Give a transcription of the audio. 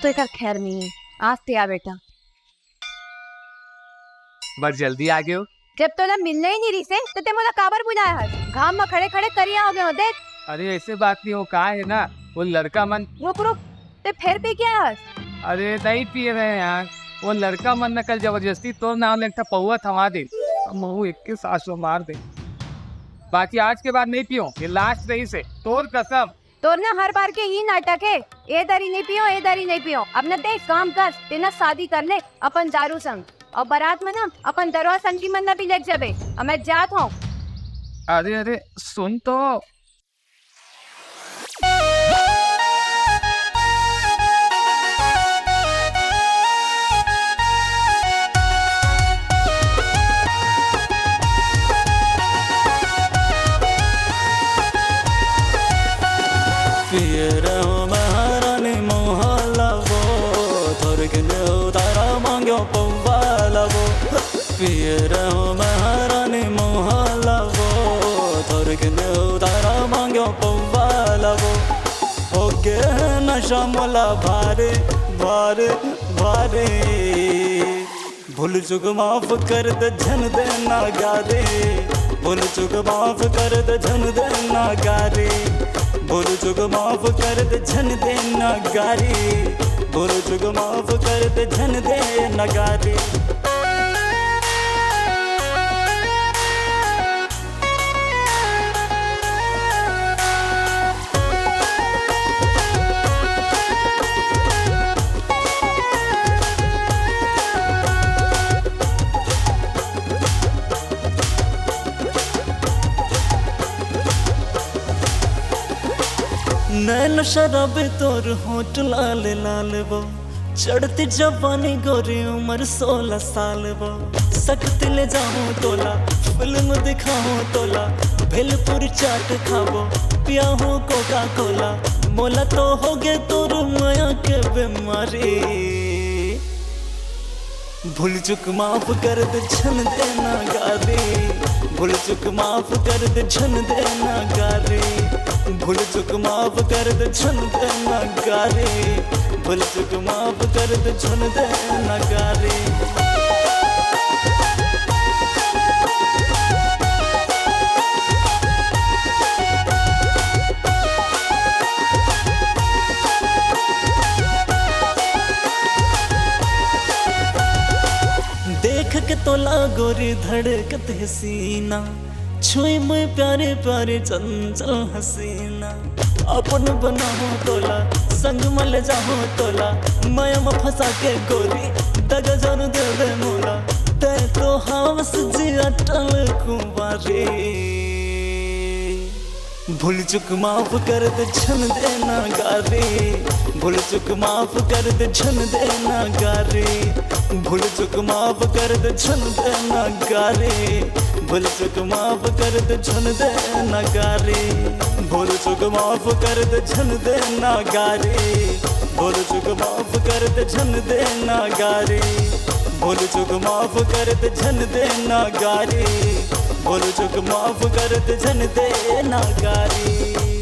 तो एक खैर नहीं है। आज ते आ बेटा, बस जल्दी आ गए हो। जब तोला मिलने ही नहीं रही से तो ते मोला काबर बुलाया है? घाम में खड़े खड़े करिया हो गए हो देख। अरे ऐसे बात नहीं हो, कहा है ना वो लड़का मन। रुक रुक, ते फिर पी क्या है? अरे नहीं पिए रहे हैं यार, वो लड़का मन न कल जबरदस्ती तोर नाम लेकर पौवा थमा दे, महू एक के सास मार दे। बाकी आज के बाद नहीं पियो, ये लास्ट रही से तोर कसम। तोर ना हर बार के ही नाटक है, ए दरी नहीं पियो, ए दरी नहीं पियो। अब न देख काम कर, तेना शादी कर ले अपन दारू संग, और बारात में ना अपन दरवा संगी मन भी लेके जाबे। अब मैं जात हूँ। अरे अरे सुन तो, पियर महारानी मोहल्ला वो थोरकने उतारा मांगो पौवाला वो। पियर महारानी मोहल्ला वो थोरकने उतारा मांगो पौवाला वो। हो गया नशा मोला भारे भारे भारे, भूल चुक माफ कर दे झन देना गारे। भूल चुक माफ कर दे झन देना गारे। भूल चुक माफ कर दे झन देना गारे। भूल चुक माफ कर दे झन देना गारे। नैन शराबे तोर होठ लाल लाल वो, चढ़ती जवानी गोरी उम्र 16 साल वो। सकत ले जाऊं तोला, फिल्म दिखाऊं तोला, भेलपुरी चाट खाबो, पिया हूँ कोका कोला। मोला तो हो गए तोर माया के बीमारी। भूल चुक माफ कर दे झन देना गारी। भूल चुक माफ कर दे झन देना गारी। भूल चुक माफ कर दे झन देना गारी। भूल चुक माफ कर दे झन देना गारी। देख के तोला गोरी धड़कत है सीना, छुई मुई प्यारे प्यारे चंचल हसीना। अपन बनाओ तोला, संग मल जाओ तोला, माया में फंसा के गोरी दगा जान दे दे मोला। ते तो हवस जी अटल कुंवारी। भूल चुक माफ कर दे झन देना गारी। भूल चुक माफ कर दे झन देना गारी। भूल चुक माफ कर दे झन देना गारी। भूल चुक माफ कर दे झन देना गारी। भूल चुक माफ कर दे झन देना गारी। भूल चुक माफ कर दे झन देना गारी। भूल चुक माफ कर दे झन देना गारी। भूल चुक माफ कर दे झन देना गारी।